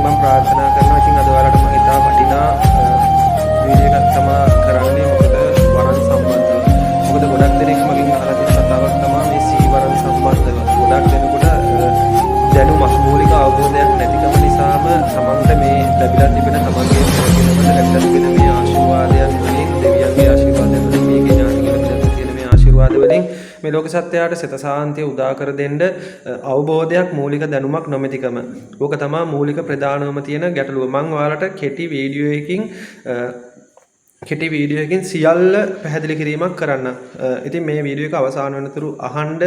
මම ප්‍රාර්ථනා කරනවා. ඉතින් අද ඔයාලට මම ඉතා වටිනා වීඩියෝ එකක් තමයි කරන්නේ. මොකද වරන් සම්බන්ධව. මොකද ගොඩක් දෙනෙක් මගෙන් අහලා තියෙන කතාවක් තමයි මේ සීවරන් සම්බන්ධව. ගොඩක් දෙනෙකුට දැනුමක් මූලික අවබෝධයක් නැතිකම නිසාම තමන්ට මේ ලැබිලා තිබෙන තමන්ගේ ජීවිතවල ලැබිලා තිබෙන මේ ආශිර්වාදයන් වලින් දෙවියන්ගේ ආශිර්වාදයන් වලින් මේකේ ඥාතිකයන් තියෙන මේ ආශිර්වාද වලින් මේ ලෝක සත්‍යයට සිත සාන්තිය උදා කර දෙන්න අවබෝධයක් මූලික දැනුමක් නොමැතිකම. ඕක තමයි මූලික ප්‍රධානම තියෙන ගැටලුව. මම ඔයාලට කෙටි වීඩියෝ එකකින් සියල්ල පැහැදිලි කිරීමක් කරන්න. ඉතින් මේ වීඩියෝ එක අවසාන වෙනතුරු අහන්න.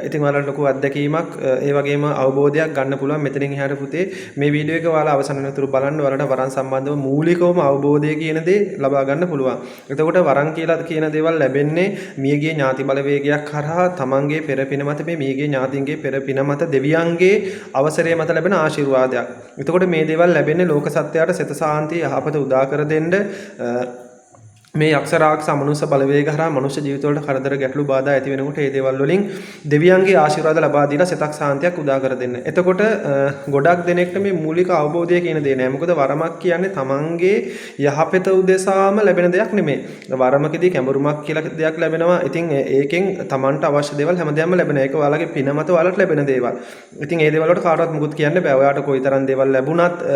ඉතින් ඔයාලට ලොකු අත්දැකීමක් ඒ වගේම අවබෝධයක් ගන්න පුළුවන්. මෙතනින් එහාට පුතේ මේ වීඩියෝ එක ඔයාලා අවසාන වෙනතුරු බලන්න. ඔයාලට වරන් සම්බන්ධව මූලිකවම අවබෝධය කියන දේ ලබා ගන්න පුළුවන්. එතකොට වරන් කියලා කියන දේවල් ලැබෙන්නේ මියගේ ඥාති බලවේගයක් කරහා තමන්ගේ පෙරපින මත මේ මියගේ ඥාතින්ගේ පෙරපින මත දෙවියන්ගේ අවසරය මත ලැබෙන ආශිර්වාදයක්. එතකොට මේ දේවල් ලැබෙන්නේ ලෝක සත්‍යයට සිත සාන්තිය යහපත උදා කර දෙන්න මේ අක්ෂරාක්ෂ මනුෂ්‍ය බලවේග හරහා මනුෂ්‍ය ජීවිතවලට කරදර ගැටලු බාධා ඇති වෙනකොට ඒ දේවල් වලින් දෙවියන්ගේ ආශිර්වාද ලබා දීලා සිතක් සාන්තියක් උදා කර දෙන්න. එතකොට ගොඩක් දෙනෙක්ට මේ මූලික අවබෝධය කියන දේ නෑ. මොකද වරමක් කියන්නේ තමන්ගේ යහපත උදෙසාම ලැබෙන දෙයක් නෙමෙයි. වරමකදී කැඹුරුමක් කියලා දෙයක් ලැබෙනවා. ඉතින් ඒකෙන් තමන්ට අවශ්‍ය දේවල් හැමදේම ලැබෙනවා. ඒක ඔයාලගේ පින මත ඔයාලට ලැබෙන දේවල්. ඉතින් ඒ දේවල් වලට කාටවත් මුකුත් කියන්න බෑ. ඔයාලට කොයිතරම් දේවල් ලැබුණත්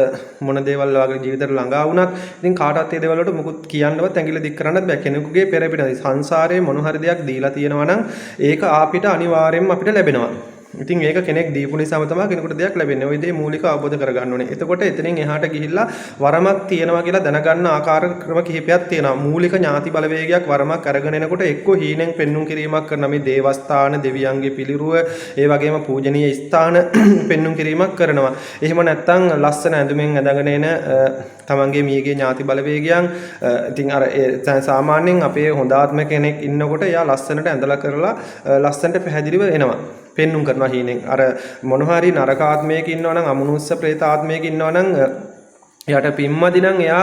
මොන දේවල් ඔයාගේ ජීවිතේට ළඟා වුණත් ඉතින් කාටවත් ඒ දේවල් වලට මුකුත් කියන්නවත් ඇඟිලි දික් කරන්නත් බෑ. කෙනෙකුගේ පෙරපින සංසාරයේ මොන හරි දෙයක් දීලා තියෙනවා නම් ඒක අපිට අනිවාර්යයෙන්ම අපිට ලැබෙනවා. ඉතින් ඒක කෙනෙක් දීපු නිසාම තමයි කෙනෙකුට දෙයක් ලැබෙන්නේ. ওই දේ මූලික අවබෝධ කරගන්න ඕනේ. එතකොට එතනින් එහාට ගිහිල්ලා වරමක් තියෙනවා කියලා දැනගන්න ආකාර ක්‍රම කිහිපයක් තියෙනවා. මූලික ඥාති බලවේගයක් වරමක් අරගෙන එනකොට එක්ක හීනෙන් පෙන්눔 කිරීමක් කරන මේ දේවස්ථාන දෙවියන්ගේ පිළිරුව ඒ වගේම පූජනීය ස්ථාන පෙන්눔 කිරීමක් කරනවා. එහෙම නැත්නම් ලස්සන ඇඳුමින් ඇඳගෙන එන තමන්ගේ මියගේ ඥාති බලවේගයන් ඉතින් අර සාමාන්‍යයෙන් අපේ හොඳ ආත්ම කෙනෙක් ඉන්නකොට එයා ලස්සනට ඇඳලා කරලා ලස්සනට පැහැදිලිව එනවා. පෙන්눔 කරනවා හීනෙන්. අර මොන හරි නරක ආත්මයක ඉන්නවා නම් අමනුෂ්‍ය ප්‍රේත ආත්මයක ඉන්නවා නම් එයාට පිම්මදි නම් එයා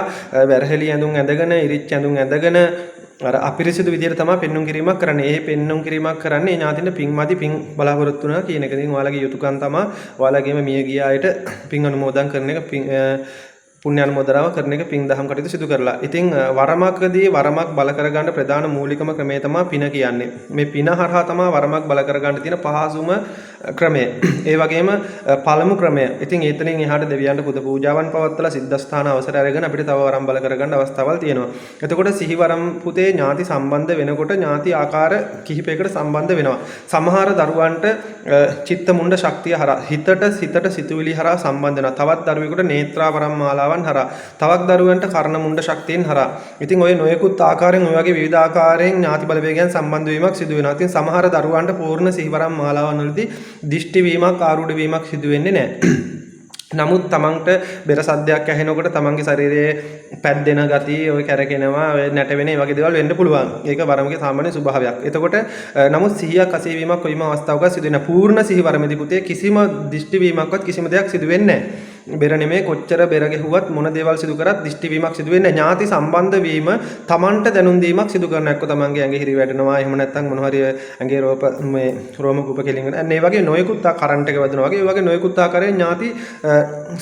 වැරහෙලි ඇඳුම් ඇඳගෙන ඉරිච්ච ඇඳුම් ඇඳගෙන අර අපිරිසිදු විදියට තමයි පෙන්눔 කිරීමක් කරන්නේ. ඒ පෙන්눔 කිරීමක් කරන්නේ ඥාතින්ට පින්මදි පින් බලාපොරොත්තු වෙනවා කියන එක. ඉතින් ඔයාලගේ යුතුයකම් තමයි ඔයාලගේම මිය ගිය අයට පින් අනුමෝදන් කරන එක පුණ්‍ය අනුමෝදනාව කරන එක පින් දහම් කටයුතු සිදු කරලා. ඉතින් වරමක්දී වරමක් බල කරගන්න ප්‍රධාන මූලිකම ක්‍රමය තමයි පින කියන්නේ. මේ පින හරහා තමයි වරමක් බල කරගන්න තියෙන පහසුම ක්‍රමය. ඒ වගේම පළමු ක්‍රමය. ඉතින් එතනින් එහාට දෙවියන්ට පුද පූජාවන් පවත්වලා සිද්ධාස්ථාන අවසර අරගෙන අපිට තව වරම් බල කරගන්න අවස්ථාවල් තියෙනවා. එතකොට සිහිවරම් පුතේ ඥාති සම්බන්ධ වෙනකොට ඥාති ආකාර කිහිපයකට සම්බන්ධ වෙනවා. සමහර දරුවන්ට චිත්ත මුණ්ඩ ශක්තිය හරහා හිතට සිතුවිලි හරහා සම්බන්ධ වෙනවා. තවත් දරුවෙකුට නේත්‍රාවරම් මාලා හරහා තවක් දරුවන්ට කර්ණ මුණ්ඩ ශක්තියෙන් හරහා. ඉතින් ඔය නොයෙකුත් ආකාරයෙන් ඔය වගේ විවිධ ආකාරයෙන් ඥාති බලවේගයන් සම්බන්ධ වීමක් සිදු වෙනවා. ඉතින් සමහර දරුවන්ට පූර්ණ සිහිවරම් මාලාවන් වලදී දිෂ්ටි වීමක් ආරූඪ වීමක් සිදු වෙන්නේ නැහැ. නමුත් තමන්ට බෙර සද්දයක් ඇහෙනකොට තමන්ගේ ශරීරයේ පැද්දෙන ගතිය ඔය කැරකෙනවා ඔය නැටවෙන වගේ දේවල් වෙන්න පුළුවන්. ඒක වරමගේ සාමාන්‍ය ස්වභාවයක්. එතකොට නමුත් සිහියක් අසීවීමක් කොයිම අවස්ථාවක සිදු වෙන පූර්ණ සිහිවරමේදී පුතේ කිසිම දිෂ්ටි වීමක්වත් කිසිම දෙයක් සිදු වෙන්නේ නැහැ. බෙර නෙමේ කොච්චර බෙර ගැහුවත් මොන දේවල් සිදු කරත් දිෂ්ටි වීමක් සිදු වෙන්නේ නැහැ. ඥාති සම්බන්ධ වීම තමන්ට දැනුම් දීමක් සිදු කරන එක්ක තමන්ගේ ඇඟේ හිරි වැටෙනවා. එහෙම නැත්නම් මොන හරි ඇඟේ රෝම කූප කෙලින් වෙන. අන්න ඒ වගේ නොයෙකුත් කරන්ට් එක වැදුනා වගේ ඒ වගේ නොයෙකුත් ආකාරයෙන් ඥාති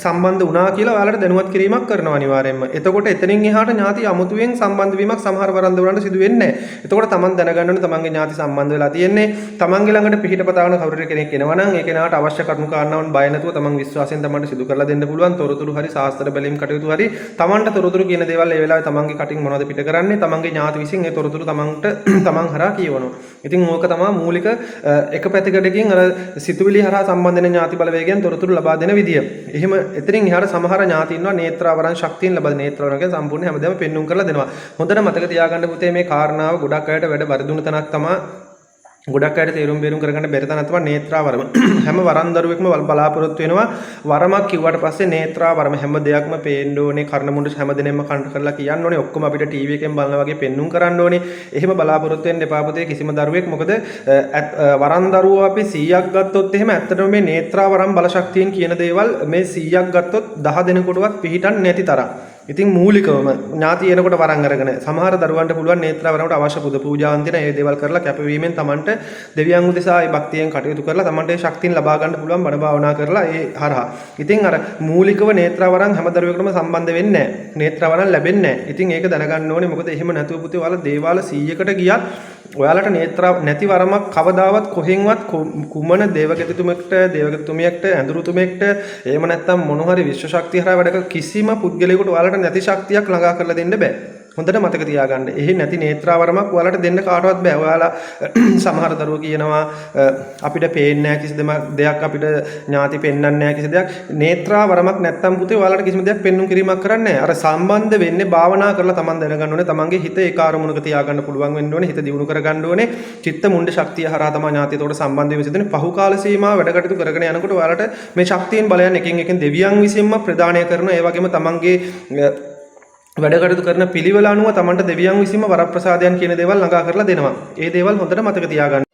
සම්බන්ධ වුණා කියලා ඔයාලට දැනුවත් කිරීමක් කරනවා අනිවාර්යයෙන්ම. එතකොට එතනින් එහාට ඥාති අමුතුවෙන් සම්බන්ධ වීමක් සමහර වරන්ද වලට සිදු වෙන්නේ නැහැ. එතකොට තමන් දැනගන්න ඕනේ තමන්ගේ ඥාති සම්බන්ධ වෙලා තියෙන්නේ. තමන්ගේ ළඟට පිහිට පතාවන කවුරු කෙනෙක් එනවා නම් ඒ කෙනාට අවශ්‍ය කරුණු කාරණාවන් බය නැතුව තමන් විශ්වාසයෙන් තමන්ට සිදු කරලා දෙන්න පුළුවන්. තොරතුරු හරි ශාස්ත්‍ර බැලීම් කටයුතු හරි තමන්ට තොරතුරු කියන දේවල් ඒ වෙලාවේ තමන්ගේ කටින් මොනවද පිට කරන්නේ තමන්ගේ ඥාති විසින් ඒ තොරතුරු තමන් හරහා කියවනවා. ඉතින් ඕක තමයි මූලික එක පැතිකඩකින් අර සිතුවිලි හරහා සම්බන්ධ වෙන ඥාති බලවේගයන් තොරතුරු ලබා දෙන විදිය. එහෙම එතනින් එහාට සමහර ඥාති ඉන්නවා නේත්‍රාවරණ ශක්තියෙන් ලබන නේත්‍රාවරණ කියන්නේ සම්පූර්ණ හැමදේම පෙන්눔 කරලා දෙනවා. හොඳට මතක තියාගන්න පුතේ මේ කාරණාව ගොඩක් අයට වැඩ වර්ධුන තනක් තමයි ගොඩක් අයට තේරුම් බේරුම් කරගන්න බැරි තැනක් තමයි නේත්‍රාවරම. හැම වරන් දරුවෙක්ම බලාපොරොත්තු වෙනවා වරමක් කිව්වට පස්සේ නේත්‍රාවරම හැම දෙයක්ම පේන්න ඕනේ කර්ණ මුණ්ඩ හැම දෙනෙම කන්ට කරලා කියන්න ඕනේ ඔක්කොම අපිට ටීවී එකෙන් බලනා වගේ පෙන්눔 කරන්න ඕනේ. එහෙම බලාපොරොත්තු වෙන්න එපා පුතේ කිසිම දරුවෙක්. මොකද වරන් දරුවෝ අපි 100ක් ගත්තොත් එහෙම ඇත්තටම මේ නේත්‍රාවරම් බල ශක්තියෙන් කියන දේවල් මේ 100ක් ගත්තොත් 10 දෙනෙකුටවත් පිළිටන්නේ නැති තරම්. ඉතින් මූලිකවම ඥාති එනකොට වරන් අරගෙන සමහර දරුවන්ට පුළුවන් නේත්‍රාවරණයට අවශ්‍ය පුද පූජාවන් තියෙන ඒ දේවල් කරලා කැපවීමෙන් Tamanට දෙවියන් උදෙසා ඒ භක්තියෙන් කටයුතු කරලා Tamanට ඒ ශක්තියන් ලබා ගන්න පුළුවන් බණ භාවනා කරලා ඒ හරහා. ඉතින් අර මූලිකව නේත්‍රාවරණ හැම දරුවෙකුටම සම්බන්ධ වෙන්නේ නැහැ. නේත්‍රාවරණ ලැබෙන්නේ නැහැ. ඉතින් ඒක දැනගන්න ඕනේ. මොකද එහෙම නැතුව පුතේ ඔයාලා දේවාල 100කට ගියත් ඔයාලට නේත්‍රා නැති වරමක් කවදාවත් කොහෙන්වත් කුමන දේවගතිතුමෙක්ට දේවගතිතුමියෙක්ට ඇඳුරුතුමෙක්ට එහෙම නැත්නම් මොන හරි විශ්ව ශක්තිය හරහා වැඩ කිසිම පුද්ගලයෙකුට ඔයාලට නැති ශක්තියක් ළඟා කරලා දෙන්න බෑ. හොඳට මතක තියාගන්න. එහි නැති නේත්‍රාවරමක් ඔයාලට දෙන්න කාටවත් බෑ. ඔයාලා සමහර දරුවෝ කියනවා අපිට පේන්නේ නැහැ කිසි දෙයක් අපිට ඥාති පෙන්වන්නේ නැහැ කිසි දෙයක්. නේත්‍රාවරමක් නැත්තම් පුතේ ඔයාලට කිසිම දෙයක් පෙන්눔 කිරීමක් කරන්නේ නැහැ. අර සම්බන්ධ වෙන්නේ භාවනා කරලා Taman දැනගන්න ඕනේ. Tamanගේ හිත ඒ කාර්මුණක තියාගන්න පුළුවන් වෙන්න ඕනේ. හිත දියුණු කරගන්න ඕනේ. චිත්ත මුණ්ඩ ශක්තිය හරහා තමයි ඥාතියට සම්බන්ධ වෙමින් සිටින පහු කාල සීමාව වැඩ කටයුතු කරගෙන යනකොට ඔයාලට මේ ශක්තියන් බලයන් එකින් එක දෙවියන් විසින්ම ප්‍රදානය කරන ඒ වගේම Tamanගේ වැඩ කටයුතු කරන පිළිවෙල අනුව Tamanට දෙවියන් විසින්ම වරප්‍රසාදයන් කියන දේවල් ළඟා කරලා දෙනවා. ඒ දේවල් හොඳට මතක තියාගන්න.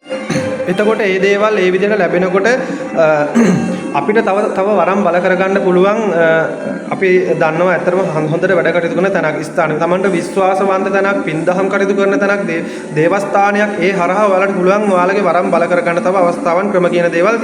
එතකොට මේ දේවල් ඒ විදිහට ලැබෙනකොට අපිට තව වරම් බල කරගන්න පුළුවන්. අපි දන්නවා ඇත්තටම හොඳට වැඩ කටයුතු කරන තැනක් ස්ථානයක් Tamanට විශ්වාසවන්ත තැනක් පින්දහම් කටයුතු කරන තැනක් දේවස්ථානයක් ඒ හරහා ඔයාලට පුළුවන් ඔයාලගේ වරම් බල කරගන්න තව අවස්ථාවන් ක්‍රම කියන දේවල්.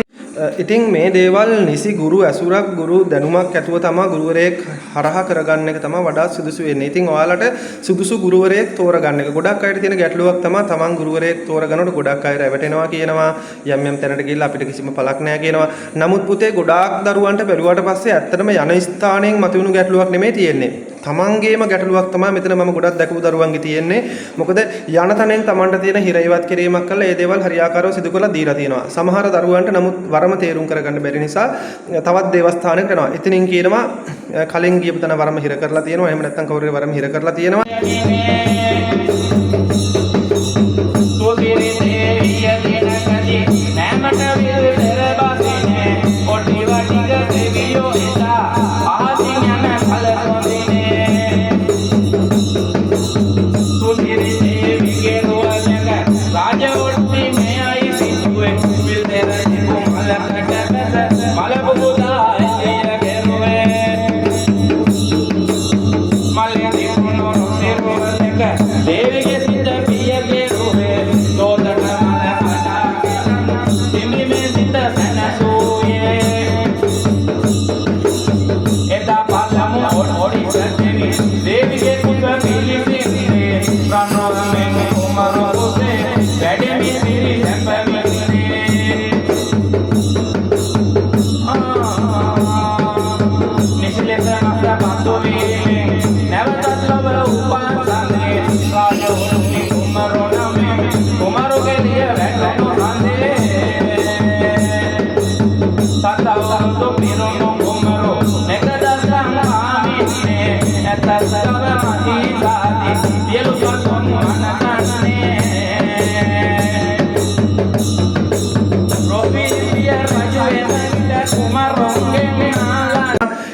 ඉතින් මේ දේවල් නිසි ගුරු ඇසුරක් ගුරු දැනුමක් ඇතුව තමයි ගුරුවරයෙක් හරහා කරගන්න එක තමයි වඩාත් සුදුසු වෙන්නේ. ඉතින් ඔයාලට සුදුසු ගුරුවරයෙක් තෝරගන්න එක. ගොඩක් අයට තියෙන ගැටලුවක් තමයි තමන් ගුරුවරයෙක් තෝරගනකොට ගොඩක් අය රැවටෙනවා කියනවා. යම් තැනට ගිහිල්ලා අපිට කිසිම පළක් නැහැ කියනවා. නමුත් පුතේ ගොඩාක් දරුවන්ට බැලුවාට පස්සේ ඇත්තටම යන ස්ථානයෙන් මතුවෙන ගැටලුවක් නෙමෙයි තියෙන්නේ. තමන්ගේම ගැටලුවක් තමයි මෙතන මම ගොඩක් දැකපු දරුවන්ගේ තියෙන්නේ. මොකද යන තැනෙන් තමන්ට තියෙන හිර ඉවත් කිරීමක් කරලා ඒ දේවල් හරියාකාරව සිදු කරලා දීලා තියෙනවා. සමහර දරුවන්ට නමුත් වරම තේරුම් කරගන්න බැරි නිසා තවත් දේවස්ථානයකට යනවා. එතනින් කියනවා කලින් ගියපු තැන වරම හිර කරලා තියෙනවා. එහෙම නැත්නම් කවුරුරේ වරම හිර කරලා තියෙනවා.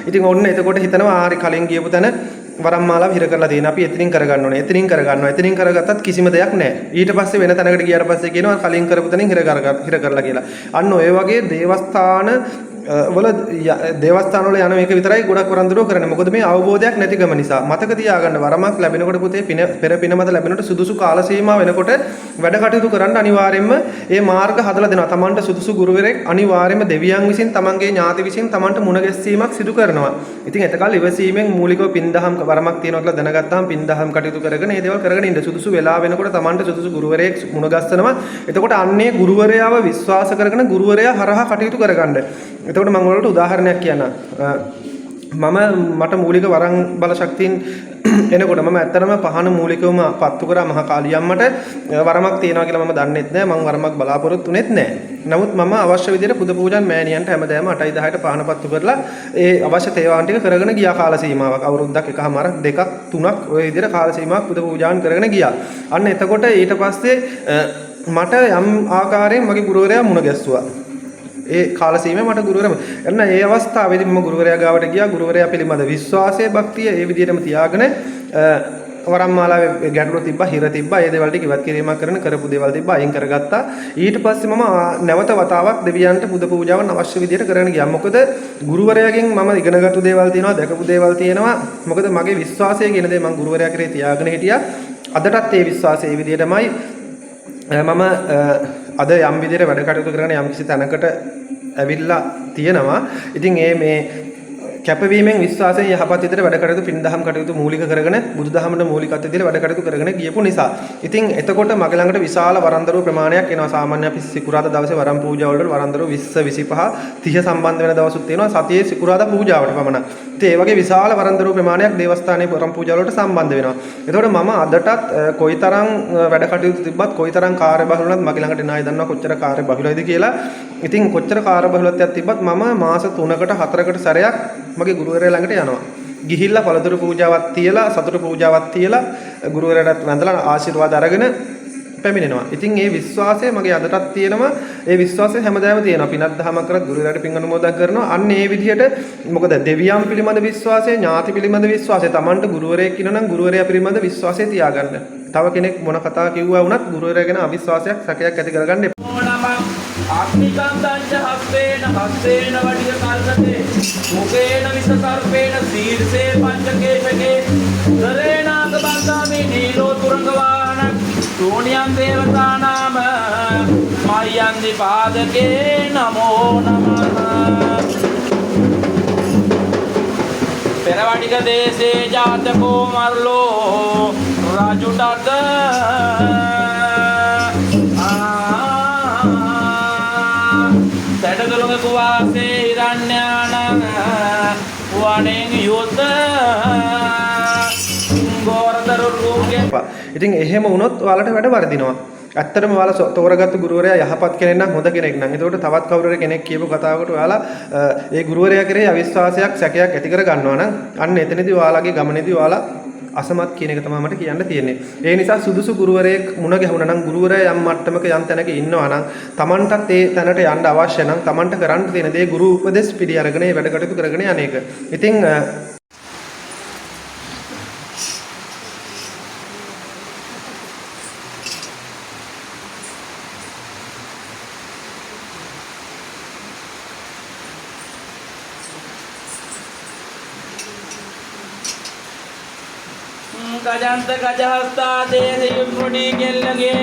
ඉතින් ඔන්න එතකොට හිතනවා ආරි කලින් ගියපු තැන වරම් මාලාව හිර කරලා තියෙන අපි එතනින් කරගන්න ඕනේ. එතනින් කරගන්නවා. එතනින් කරගත්තත් කිසිම දෙයක් නැහැ. ඊට පස්සේ වෙන තැනකට ගියාට පස්සේ කියනවා කලින් කරපු තැනින් හිර කරලා කියලා. අන්න ඔය වගේ දේවස්ථාන වල දේවස්ථාන වල යන මේක විතරයි ගොඩක් වරන්දුරෝ කරන්නේ. මොකද මේ අවබෝධයක් නැතිකම නිසා. මතක තියාගන්න වරමක් ලැබෙනකොට පුතේ පෙර පින මත ලැබෙනකොට සුදුසු කාල සීමාව වෙනකොට වැඩ කටයුතු කරන්න අනිවාර්යයෙන්ම මේ මාර්ග හදලා දෙනවා. Tamanට සුදුසු ගුරුවරයෙක් අනිවාර්යයෙන්ම දෙවියන් විසින් Tamanගේ ඥාති විසින් Tamanට මුණ ගැස්සීමක් සිදු කරනවා. ඉතින් එතකල් ඉවසීමෙන් මූලිකව පින්දහම් වරමක් තියෙනවා කියලා දැනගත්තාම පින්දහම් කටයුතු කරගෙන මේ දේවල් කරගෙන ඉන්න සුදුසු වෙලා වෙනකොට Tamanට සුදුසු ගුරුවරයෙක් මුණ ගැස්සනවා. එතකොට අන්නේ ගුරුවරයාව විශ්වාස කරගෙන ගුරුවරයා හරහා කටයුතු කරගන්න. එතකොට මම ඔයාලට උදාහරණයක් කියන්නම්. මට මූලික වරන් බල ශක්තියින් එනකොට මම ඇත්තටම පහන මූලිකවම පත්තු කරා මහා කාලියම්මට වරමක් තියනවා කියලා මම දන්නෙත් නැහැ. මම වරමක් බලාපොරොත්තු වෙන්නේ නැහැ. නමුත් මම අවශ්‍ය විදිහට පුද පූජන් මෑණියන්ට හැමදාම 8යි 10ට පහන පත්තු කරලා ඒ අවශ්‍ය තේවාන් ටික කරගෙන ගියා කාල සීමාවක්. අවුරුද්දක් එකමාරක් දෙකක් තුනක් ওই විදිහට කාල සීමාවක් පුද පූජාන් කරගෙන ගියා. අන්න එතකොට ඊට පස්සේ මට යම් ආකාරයෙන් මගේ ගුරුවරයා මුණ ගැස්සුවා. ඒ කාල සීමාවේ මට ගුරුවරයා එන්න ඒ අවස්ථාවේදී මම ගුරුවරයා ගාවට ගියා. ගුරුවරයා පිළිබඳ විශ්වාසය භක්තිය ඒ විදිහටම තියාගෙන වරම්මාලාවේ ගැටලු තිබ්බා, හිර තිබ්බා. ඒ දේවල් ටික ඉවත් කිරීමක් කරන කරපු දේවල් තිබ්බා, අයින් කරගත්තා. ඊට පස්සේ මම නැවත වතාවක් දෙවියන්ට පුද පූජාවන් අවශ්‍ය විදියට කරගෙන ගියා. මොකද ගුරුවරයාගෙන් මම ඉගෙනගත්තු දේවල් තියෙනවා, දැකපු දේවල් තියෙනවා. මොකද මගේ විශ්වාසය කියන දේ මම ගුරුවරයා කරේ තියාගෙන හිටියා. අදටත් ඒ විශ්වාසය ඒ විදියටමයි. මම අද යම් විදියට වැඩ කටයුතු කරගෙන යම් කිසි තැනකට ඇවිල්ලා තියෙනවා. ඉතින් මේ කැපවීමෙන් විශ්වාසයෙන් යහපත් විදිහට වැඩ කටයුතු පින්දහම් කටයුතු මූලික කරගෙන බුදුදහමට මූලිකත්වය දීලා වැඩ කටයුතු කරගෙන ගියපු නිසා. ඉතින් එතකොට මගේ ළඟට විශාල වරන්දරුව ප්‍රමාණයක් එනවා. සාමාන්‍ය අපි සිකුරාදා දවසේ වරම් පූජා වලට වරන්දරුව 20 25 30 සම්බන්ධ වෙන දවසුත් තියෙනවා. සතියේ සිකුරාදා පූජාවට පමණ. ඉතින් ඒ වගේ විශාල වරන්දරුව ප්‍රමාණයක් දේවස්ථානයේ වරම් පූජා වලට සම්බන්ධ වෙනවා. එතකොට මම අදටත් කොයිතරම් වැඩ කටයුතු තිබ්බත් කොයිතරම් කාර්යබහුල වුණත් මගේ ළඟට එන අය දන්නවා කොච්චර කාර්යබහුලයිද කියලා. ඉතින් කොච්චර කාර්යබහුලත්වයක් තිබ්බත් මම මාස 3කට 4කට සැරයක් මගේ ගුරුවරයා ළඟට යනවා. ගිහිල්ලා පළතුරු පූජාවක් තියලා සතුරු පූජාවක් තියලා ගුරුවරයාට වැඳලා ආශිර්වාද අරගෙන පැමිණෙනවා. ඉතින් මේ විශ්වාසය මගේ අදටත් තියෙනවා. ඒ විශ්වාසය හැමදාම තියෙනවා. පිනක් දහමක් කරත් ගුරුවරයාට පින් අනුමෝදන් කරනවා. අන්න ඒ විදිහට මොකද දෙවියන් පිළිබඳ විශ්වාසය, ඥාති පිළිබඳ විශ්වාසය, Tamanට ගුරුවරයෙක් ඉන්නනම් ගුරුවරයා පිළිබඳ විශ්වාසය තියාගන්න. තව කෙනෙක් මොන කතා කිව්වා වුණත් ගුරුවරයා ගැන අවිශ්වාසයක් සැකයක් ඇති කරගන්න එපා. අග්නිකාන්තංච හස්සේන වඩිය කල්පතේ මුකේන විසකර්පේන සීර්සේ පංචකේශකේ උදරේනාග බන්ධාමේ නීලෝ තුරංග වාහන ශූන්‍යං දේවතානාම මයං දිපාදකේ නමෝ නමः පෙරවඩික දේශේ ජාතකෝ මර්ලෝ රාජුටත සැඩගලුගේ කුවාසේ හිරණ්‍යානං වණෙන් යුත ගෝරදරුරුගේ. ඉතින් එහෙම වුණොත් ඔයාලට වැඩ වර්ධිනවා. ඇත්තටම ඔයාලා තෝරගත්තු ගුරුවරයා යහපත් කෙනෙක් නම් හොඳ කෙනෙක් නම් එතකොට තවත් කවුරු කෙනෙක් කියපු කතාවකට ඔයාලා ඒ ගුරුවරයා කෙරෙහි අවිශ්වාසයක් සැකයක් ඇති කර ගන්නවා නම් අන්න එතනදී ඔයාලගේ ගමනේදී ඔයාලා අසමත් කියන එක තමයි මට කියන්න තියෙන්නේ. ඒ නිසා සුදුසු ගුරුවරයෙක් මුණ ගැහුණා නම් ගුරුවරයා යම් මට්ටමක යම් තැනක ඉන්නවා නම් Tamanටත් ඒ තැනට යන්න අවශ්‍ය නම් Tamanට කරන්න තියෙන දේ ගුරු උපදෙස් පිළි අරගෙන ඒ වැඩ කටයුතු කරගෙන යන එක. ඉතින් ගජන්ත ගජහස්තා දේශයුම්මුඩි කෙල්ලගේ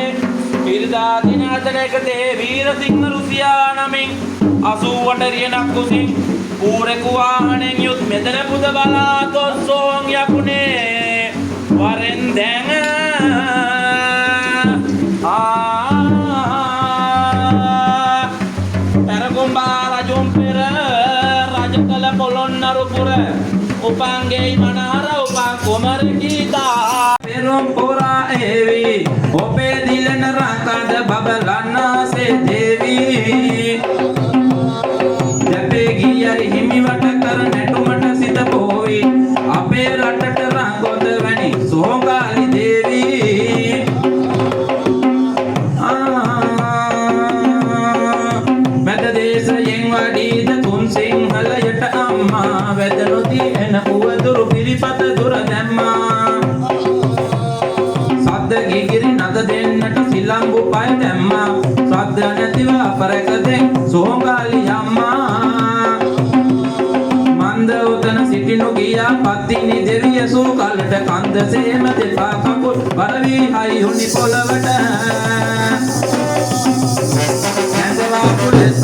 පිරිදා දිනාතනයකතේ වීරසිංහ රුසියා නමින් 80ට රියනක් කුසින් පූරෙකු වාහනෙන් යුත් මෙතන පුද බලා තොස්සෝන් යකුනේ වරෙන් දැන් පෙරකුම්බා රජුම් පෙර රජකල පොළොන්නරුපුර උපංගේ මනාර උපං කුමර ගීතා පෙරම් පුරා එවි ඔපේ දිලන රංකඳ බබලන්නාසේ දේවි දැපේ ගියරි හිමි වට කර නැටුමට සිත පොවි අපේ රටට රංගොද වැනි සෝංගාලි දේවි මැද දේශයෙන් වඩීද තුන් සිංහලයට අම්මා වැදනොදී එන උවදුරු පිරිපත දුර දැම්මා සද්ද ගිගිරි නද දෙන්නට සිලම්බු පය දැම්මා සද්ද නැතිව අපරකදෙන් සෝංගාලි අම්මා මන්ද උතන සිටිනු ගියා පත්තිනි දෙවිය සූ කලට කන්ද සේම දෙපා කකුල් බරවි හයි උනි පොළවට ඇඳවා පුලස්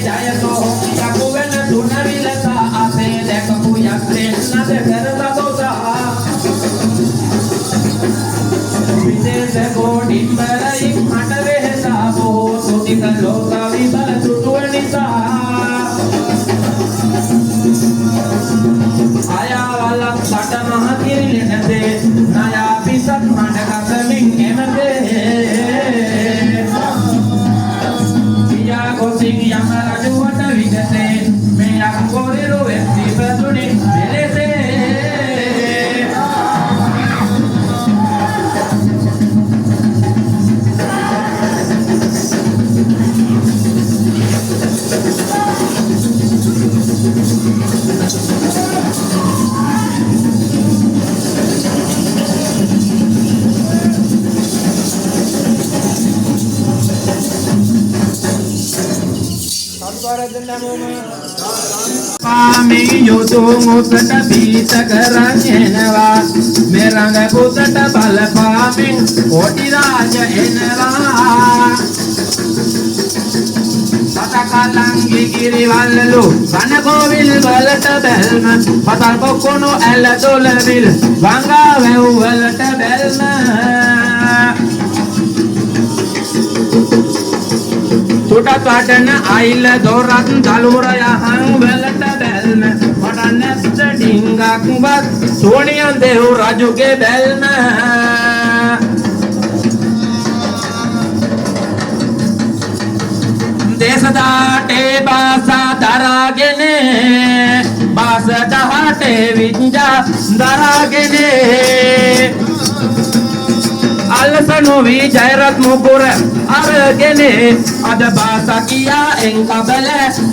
ජයතෝ යකු වෙන තුන විලසා අපේ දැකපු යක්ෂයන් නද කරලා දොසා විදේශ ගෝඩිම්බරයින් මට වෙහසා බොහෝ සුතික ලෝක විබල තුටුව නිසා අයවලක් බට මහ කිරිලෙනසේ නයා පිසක් මඩ කසමින් එමසේ පියා ගොසින් යම රජුවට විගසේ මේ අක්කොරිරු වෙස්සි ප්‍රදුනි මෙලෙසේ පාමි යොදුන් උසට බීත කරන් එනවා මෙරඟ පුතට බලපාමින් කොටි රාජ එනවා සතකලංගි ගිරිවල්ලු කනකෝවිල් වලට බැල්ම පතල් පොකුණු ඇල දොළවිල් වංගා වැව් වලට බැල්ම තුටත් වටන අයිල දොරත් දලුර යහන් වලට බැල්ම මට නැස්ට ඩිංගක්වත් සෝනියන් දෙව් රජුගේ බැල්ම දේශදාටේ බාසා දරාගෙන බාස දහටේ විඤ්ඤා දරාගෙන අල්සනෝවි ජයරත් මුකුර අරගෙන අද බාසා කියා එංකබල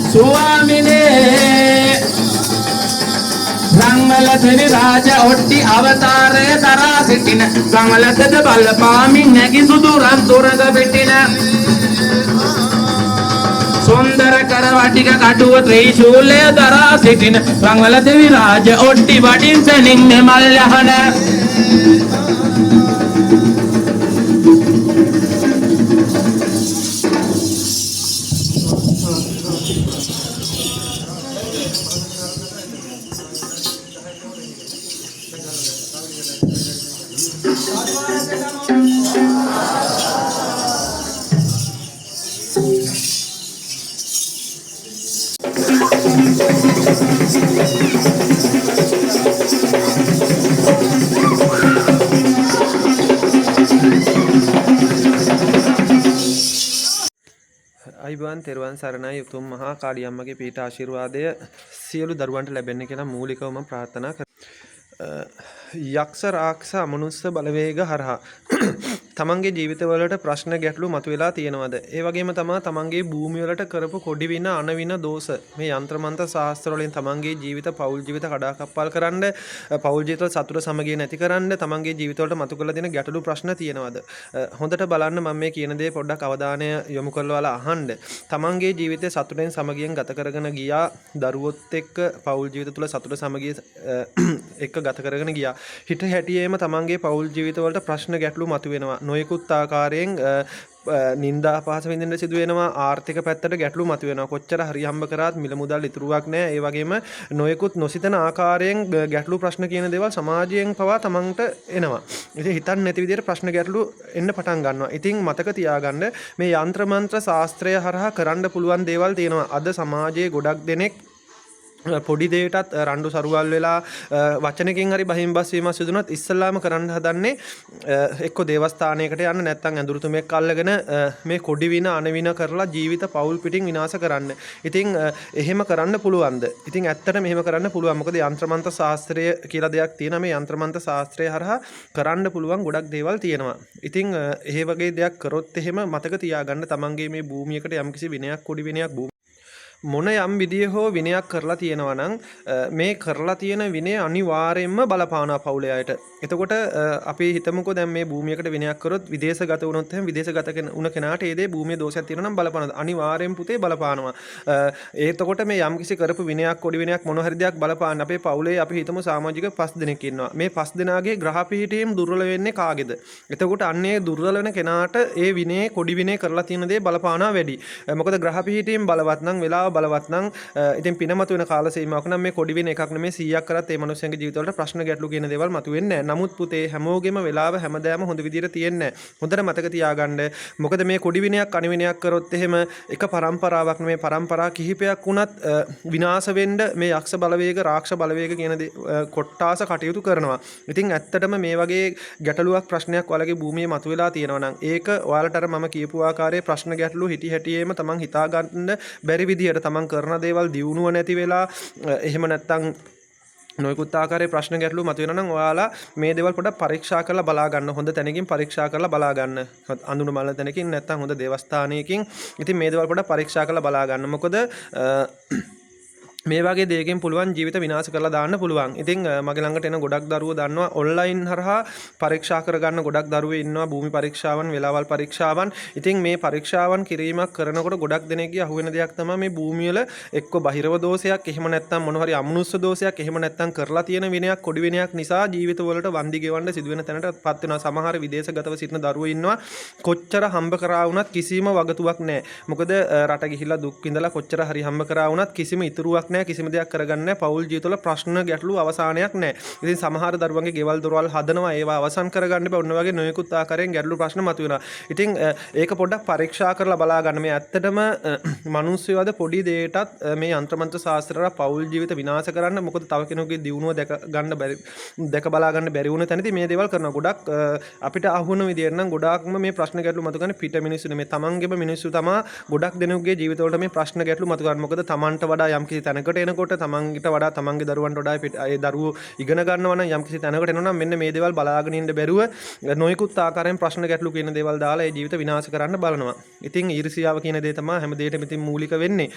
ස්වාමිනේ රංගල දෙවි රාජ ඔට්ටි අවතාරය දරා සිටින රංගල දෙද බලපාමින් නැගි සුදු රන් දොරග පිටින සුන්දර කරවටික කටුව ත්‍රිශූලය දරා සිටින රංගල දෙවි රාජ ඔට්ටි වඩින් සෙනින් මෙමල් යහන අයිබෝන් තෙරුවන් සරණයි උතුම් මහා කාళී අම්මගේ පීඨ ආශිර්වාදය සියලු දරුවන්ට ලැබෙන්න කියලා මූලිකවම ප්‍රාර්ථනා කරනවා. යක්ෂ රාක්ෂ අමනුස්ස බලවේග හරහා තමන්ගේ ජීවිතවලට ප්‍රශ්න ගැටලු මතුවලා තියෙනවද? ඒ වගේම තමයි තමන්ගේ භූමිය වලට කරපු කොඩි වින අනවින දෝෂ මේ යంత్ర මන්ත්‍ර ශාස්ත්‍ර වලින් තමන්ගේ ජීවිත පෞල් ජීවිත කඩාකප්පල් කරන්න පෞල් ජීවිතවල සතුට සමගිය නැති කරන්න තමන්ගේ ජීවිතවලට මතු කරලා දෙන ගැටලු ප්‍රශ්න තියෙනවද? හොඳට බලන්න මම මේ කියන දේ පොඩ්ඩක් අවධානය යොමු කරලා අහන්න. තමන්ගේ ජීවිතේ සතුටෙන් සමගියෙන් ගත කරගෙන ගියා දරුවොත් එක්ක පෞල් ජීවිත තුල සතුට සමගිය එක්ක ගත කරගෙන ගියා. හිත හැටියේම තමන්ගේ පෞල් ජීවිතවලට ප්‍රශ්න ගැටලු මතුවෙනවා. නොයෙකුත් ආකාරයෙන් නින්දා පහස විඳින්න සිදු වෙනවා. ආර්ථික පැත්තට ගැටලු මතුවෙනවා. කොච්චර හරි හම්බ කරාත් මිල මුදල් ඉතුරුවක් නැහැ. ඒ වගේම නොයෙකුත් නොසිතන ආකාරයෙන් ගැටලු ප්‍රශ්න කියන දේවල් සමාජයෙන් පවා තමන්ට එනවා. ඉතින් හිතන්නේ නැති විදිහට ප්‍රශ්න ගැටලු එන්න පටන් ගන්නවා. ඉතින් මතක තියාගන්න මේ යంత్ర මන්ත්‍ර ශාස්ත්‍රය හරහා කරන්න පුළුවන් දේවල් තියෙනවා. අද සමාජයේ ගොඩක් දෙනෙක් පොඩි දෙයටත් රණ්ඩු සරුවල් වෙලා වචනකින් හරි බහින් බස් වීමක් සිදු වුණත් ඉස්සල්ලාම කරන්න හදන්නේ එක්ක දේවස්ථානයකට යන්න නැත්නම් ඇඳුරුතුමෙක් අල්ලගෙන මේ කොඩි වින අනවින කරලා ජීවිත පෞල් පිටින් විනාශ කරන්න. ඉතින් එහෙම කරන්න පුළුවන්ද? ඉතින් ඇත්තට මෙහෙම කරන්න පුළුවන්. මොකද යంత్ర මන්ත්‍ර ශාස්ත්‍රය කියලා දෙයක් තියෙනවා. මේ යంత్ర මන්ත්‍ර ශාස්ත්‍රය හරහා කරන්න පුළුවන් ගොඩක් දේවල් තියෙනවා. ඉතින් ඒ වගේ දෙයක් කරොත් එහෙම මතක තියාගන්න තමන්ගේ මේ භූමියකට යම්කිසි විනයක් කොඩි විනයක් මොන යම් විදිය හෝ විනයක් කරලා තියෙනවා නම් මේ කරලා තියෙන විනය අනිවාර්යයෙන්ම බලපානවා පවුලේ අයට. එතකොට අපි හිතමුකෝ දැන් මේ භූමියකට විනයක් කරොත් විදේශගත වුණොත් එහෙනම් විදේශගත වුණ කෙනාට ඒ දේ භූමියේ දෝෂයක් තියෙනවා නම් බලපානවා. අනිවාර්යයෙන් පුතේ බලපානවා. එතකොට මේ යම් කිසි කරපු විනයක් කොඩි විනයක් මොන හරි දෙයක් බලපාන අපේ පවුලේ අපි හිතමු සමාජික 5 දෙනෙක් ඉන්නවා. මේ 5 දෙනාගේ ග්‍රහ පීඨියම දුර්වල වෙන්නේ කාගේද? එතකොට අන්නේ දුර්වල වෙන කෙනාට ඒ විනයේ කොඩි විනය කරලා තියෙන දේ බලපානවා වැඩි. මොකද ග්‍රහ පීඨියම බලවත් නම් වෙලාව බලවත් නම් ඉතින් පිනමතු වෙන කාල සීමාවක් නම් මේ කොඩි වෙන එකක් නෙමෙයි 100ක් කරත් ඒ මිනිස්සුන්ගේ ජීවිතවලට ප්‍රශ්න ගැටලු කියන දේවල් මතුවෙන්නේ නැහැ. නමුත් පුතේ හැමෝගෙම වෙලාව හැමදාම හොඳ විදියට තියෙන්නේ නැහැ. හොඳට මතක තියාගන්න. මොකද මේ කොඩි විනයක් අනිවිනයක් කරොත් එහෙම එක පරම්පරාවක් නෙමෙයි පරම්පරා කිහිපයක් වුණත් විනාශ වෙන්න මේ යක්ෂ බලවේග රාක්ෂ බලවේග කියන කොට්ටාස කටයුතු කරනවා. ඉතින් ඇත්තටම මේ වගේ ගැටලුවක් ප්‍රශ්නයක් ඔයාලගේ භූමියේ මතුවලා තියෙනවා නම් ඒක ඔයාලට අර මම කියපු ආකාරයේ ප්‍රශ්න ගැටලු හිටි හැටියේම තමන් හිතා ගන්න බැරි විදියට තමන් කරන දේවල් දියුණුව නැති වෙලා එහෙම නැත්තම් නොයෙකුත් ආකාරයේ ප්‍රශ්න ගැටලු මතුවෙනවා නම් ඔයාලා මේ දේවල් පොඩ්ඩක් පරීක්ෂා කරලා බලා ගන්න. හොඳ තැනකින් පරීක්ෂා කරලා බලා ගන්න. අඳුන මල තැනකින් නැත්තම් හොඳ දේවස්ථානයකින් ඉතින් මේ දේවල් පොඩ්ඩක් පරීක්ෂා කරලා බලා ගන්න. මොකද මේ වගේ දෙයකින් පුළුවන් ජීවිත විනාශ කරලා දාන්න පුළුවන්. ඉතින් මගේ ළඟට එන ගොඩක් දරුවෝ දන්නවා ඔන්ලයින් හරහා පරීක්ෂා කරගන්න ගොඩක් දරුවෝ ඉන්නවා භූමි පරීක්ෂාවන්, වෙලාවල් පරීක්ෂාවන්. ඉතින් මේ පරීක්ෂාවන් කිරීමක් කරනකොට ගොඩක් දෙනෙක්ගේ අහුවෙන දෙයක් තමයි මේ භූමිය වල එක්ක බහිරව දෝෂයක්, එහෙම නැත්නම් මොන හරි අමනුෂ්‍ය දෝෂයක්, එහෙම නැත්නම් කරලා තියෙන විනයක්, කොඩි විනයක් නිසා ජීවිත වලට වන්දි ගෙවන්න සිදුවෙන තැනටපත් වෙනවා. සමහර විදේශගතව සිටින දරුවෝ ඉන්නවා කොච්චර හම්බ කරා වුණත් කිසිම වගතුවක් නැහැ. මොකද රට ගිහිල්ලා දුක් විඳලා කොච්චර හරි හම්බ කරා වුණත් කිසිම ඉතුරුවක් නැහැ, කිසිම දෙයක් කරගන්න නැහැ. පෞල් ජීවිතවල ප්‍රශ්න ගැටලු අවසානයක් නැහැ. ඉතින් සමහර දරුවන්ගේ ගෙවල් දොරවල් හදනවා, ඒවා අවසන් කරගන්න බෑ. ඔන්න වගේ නොයෙකුත් ආකාරයෙන් ගැටලු ප්‍රශ්න මතුවෙනවා. ඉතින් ඒක පොඩ්ඩක් පරීක්ෂා කරලා බලා ගන්න. මේ ඇත්තටම මිනිස්සුවද පොඩි දෙයකටත් මේ යంత్ర මන්ත්‍ර ශාස්ත්‍රවල පෞල් ජීවිත විනාශ කරන්න, මොකද තව කෙනෙකුගේ දියුණුව දැක බලා ගන්න බැරි වුණ තැනදී මේ දේවල් කරනවා. ගොඩක් අපිට අහුණු විදියට නම් ගොඩාක්ම මේ ප්‍රශ්න ගැටලු මතු ගන්න පිට මිනිස්සු නෙමෙයි, තමන්ගේම මිනිස්සු තමයි ගොඩක් දෙනෙකුගේ ජීවිතවලට මේ ප්‍රශ්න ගැටලු මතු ගන්න. මොකද තමන්ට වඩා යම් කිසි තැනකට එනකොට තමන්ගිට වඩා තමන්ගේ දරුවන්ට වඩා ඒ දරුවෝ ඉගෙන ගන්නවා නම් යම් කිසි තැනකට එනවා නම් මෙන්න මේ දේවල් බලාගෙන ඉන්න බැරුව නොයෙකුත් ආකාරයෙන් ප්‍රශ්න ගැටලු කියන දේවල් දාලා ඒ ජීවිත විනාශ කරන්න බලනවා. ඉතින් ඊර්ෂ්‍යාව කියන දේ තමයි හැම දෙයකටම ඉතින් මූලික වෙන්නේ.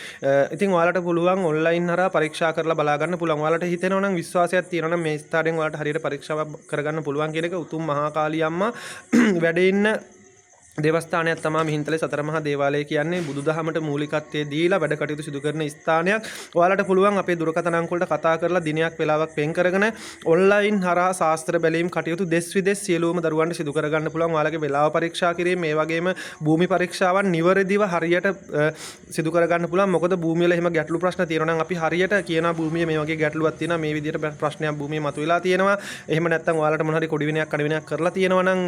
ඉතින් ඔයාලට පුළුවන් ඔන්ලයින් හරහා පරීක්ෂා කරලා බලා ගන්න පුළුවන්. ඔයාලට හිතෙනවා නම් විශ්වාසයක් තියෙනවා නම් මේ ස්ථාඩෙන් ඔයාලට හරියට පරීක්ෂාවක් කරගන්න පුළුවන් කියන එක උතුම් මහා කාලී අම්මා වැඩේ ඉන්න දේවස්ථානයක් තමයි මිහින්තලේ සතර මහා දේවාලය කියන්නේ. බුදුදහමට මූලිකත්වයේ දීලා වැඩ කටයුතු සිදු කරන ස්ථානයක්. ඔයාලට පුළුවන් අපේ දුරකථන අංක වලට කතා කරලා දිනයක් වෙලාවක් වෙන් කරගෙන ඔන්ලයින් හරහා ශාස්ත්‍ර බැලීම් කටයුතු දෙස් විදෙස් සියලුම දරුවන්ට සිදු කරගන්න පුළුවන්. ඔයාලගේ වෙලාව පරීක්ෂා කිරීම, මේ වගේම භූමි පරීක්ෂාවන් නිවැරදිව හරියට සිදු කරගන්න පුළුවන්. මොකද භූමිය වල එහෙම ගැටලු ප්‍රශ්න තියෙනවා නම් අපි හරියට කියනවා භූමියේ මේ වගේ ගැටලුවක් තියෙනවා, මේ විදිහට ප්‍රශ්නයක් භූමියේ මතුවලා තියෙනවා. එහෙම නැත්නම් ඔයාලට මොන හරි කොඩි විනයක් කඩ විනයක් කරලා තියෙනවා නම්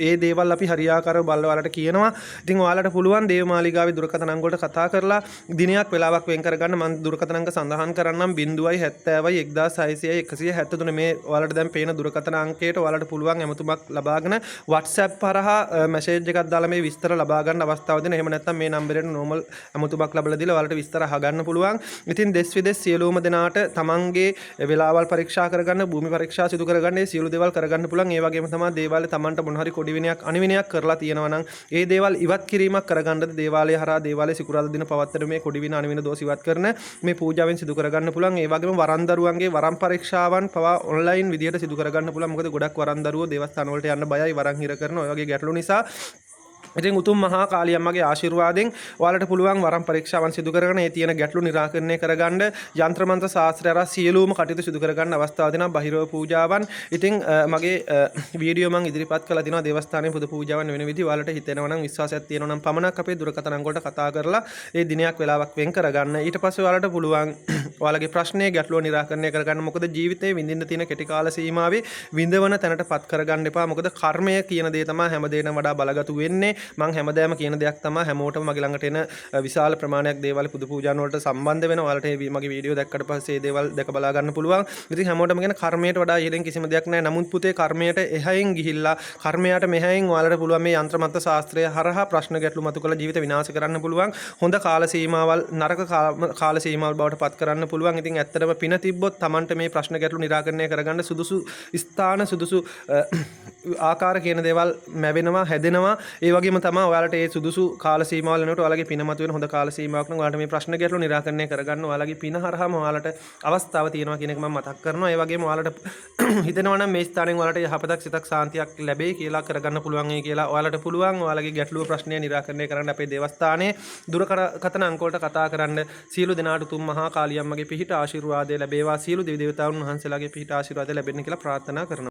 ඒ දේවල් අපි හරියාකාරව ඔයාලට කියනවා. ඉතින් ඔයාලට පුළුවන් දේවමාලිගාවේ දුරකථන අංක වලට කතා කරලා දිනයක් වෙලාවක් වෙන් කරගන්න. මම දුරකථන අංක සඳහන් කරන්නම් 070 1600 173 මේ ඔයාලට දැන් පේන දුරකථන අංකයට ඔයාලට පුළුවන් ඇමතුමක් ලබාගෙන WhatsApp හරහා මැසේජ් එකක් දාලා මේ විස්තර ලබා ගන්න අවස්ථාව දෙන. එහෙම නැත්නම් මේ නම්බරයට normal ඇමතුමක් ලබලා දීලා ඔයාලට විස්තර අහගන්න පුළුවන්. ඉතින් දෙස් විදෙස් සියලුම දෙනාට තමන්ගේ වෙලාවල් පරීක්ෂා කරගන්න, භූමි පරීක්ෂා සිදු කරගන්න, මේ සියලු දේවල් කරගන්න පුළුවන්. ඒ වගේම තමයි දේවාලේ තමන්ට මොන හරි කොඩි විනයක් අනිවිනයක් කරලා තියෙනවා නම් ඒ දේවල් ඉවත් කිරීමක් කරගන්නද දේවාලය හරහා දේවාලයේ සිකුරාදා දින පවත්තන මේ කොඩි වින අනිවින දෝෂ ඉවත් කරන මේ පූජාවෙන් සිදු කරගන්න පුළුවන්. ඒ වගේම වරන් දරුවන්ගේ වරම් පරීක්ෂාවන් පවා ඔන්ලයින් විදියට සිදු කරගන්න පුළුවන්. මොකද ගොඩක් වරන් දරුවෝ දේවස්ථාන වලට යන්න බයයි, වරන් හිර කරන ඔය වගේ ගැටලු නිසා. ඉතින් උතුම් මහා කාලී අම්මගේ ආශිර්වාදයෙන් ඔයාලට පුළුවන් වරම් පරීක්ෂාවන් සිදු කරගෙන ඒ තියෙන ගැටලු निराකරණය කරගන්න, යంత్ర මන්ත්‍ර ශාස්ත්‍රය හරහා සියලුම කටයුතු සිදු කරගන්න අවස්ථාව දෙනවා. බහිරව පූජාවන් ඉතින් මගේ වීඩියෝ මම ඉදිරිපත් කළා දිනවා දේවස්ථානයේ පුද පූජාවන් වෙන විදිහ. ඔයාලට හිතෙනවා නම් විශ්වාසයක් තියෙනවා නම් පමණක් අපේ දුරකථන අංක වලට කතා කරලා ඒ දිනයක් වෙලාවක් වෙන් කරගන්න. ඊට පස්සේ ඔයාලට පුළුවන් ඔයාලගේ ප්‍රශ්නේ ගැටලුව निराකරණය කරගන්න. මොකද ජීවිතේ විඳින්න තියෙන කෙටි කාල සීමාවේ විඳවන තැනටපත් කරගන්න එපා. මොකද කර්මය කියන දේ තමයි හැමදේම වඩා බලගතු වෙන්නේ. මම හැමදාම කියන දෙයක් තමයි හැමෝටම මගේ ළඟට එන විශාල ප්‍රමාණයක් දේවල් පුදු පූජාන වලට සම්බන්ධ වෙනවා. ඔයාලට මගේ වීඩියෝ දැක්කට පස්සේ මේ දේවල් දැක බලා ගන්න පුළුවන්. ඉතින් හැමෝටම කියන කර්මයට වඩා ඉහළින් කිසිම දෙයක් නැහැ. නමුත් පුතේ කර්මයට එහයින් ගිහිල්ලා කර්මයට මෙහයින් ඔයාලට පුළුවන් මේ යంత్ర මන්ත්‍ර ශාස්ත්‍රය හරහා ප්‍රශ්න ගැටලු මතු කරලා ජීවිත විනාශ කරන්න පුළුවන්. හොඳ කාල සීමාවල් නරක කාල සීමාවල් බවට පත් කරන්න පුළුවන්. ඉතින් ඇත්තටම පින තිබ්බොත් Tamanට මේ ප්‍රශ්න ගැටලු निराකරණය කරගන්න සුදුසු ස්ථාන, සුදුසු ආකාර කියන දේවල් මැවෙනවා හැදෙනවා ඒ වගේම තමයි ඔයාලට ඒ සුදුසු කාල සීමාවල වෙනකොට ඔයාලගේ පින මතුවෙන හොඳ කාල සීමාවක් නම් ඔයාලට මේ ප්‍රශ්න ගැටළු निराකරණය කරගන්න ඔයාලගේ පින හරහාම ඔයාලට අවස්ථාව තියෙනවා කියන එක මම මතක් කරනවා. ඒ වගේම ඔයාලට හිතෙනවා නම් මේ ස්ථානෙන් ඔයාලට යහපතක් සිතක් සාන්තියක් ලැබෙයි කියලා කරගන්න පුළුවන් වෙයි කියලා ඔයාලට පුළුවන් ඔයාලගේ ගැටලුව ප්‍රශ්නය निराකරණය කරන්න අපේ දේවස්ථානයේ දුරකථන අංක වලට කතා කරන්න. සියලු දෙනාට තුන් මහා කාලියම්මගේ පිහිට ආශිර්වාදය ලැබේවා. සියලු දෙවි දේවතාවුන් වහන්සේලාගේ පිහිට ආශිර්වාදය ලැබෙන්න කියලා ප්‍රාර්ථනා කරනවා.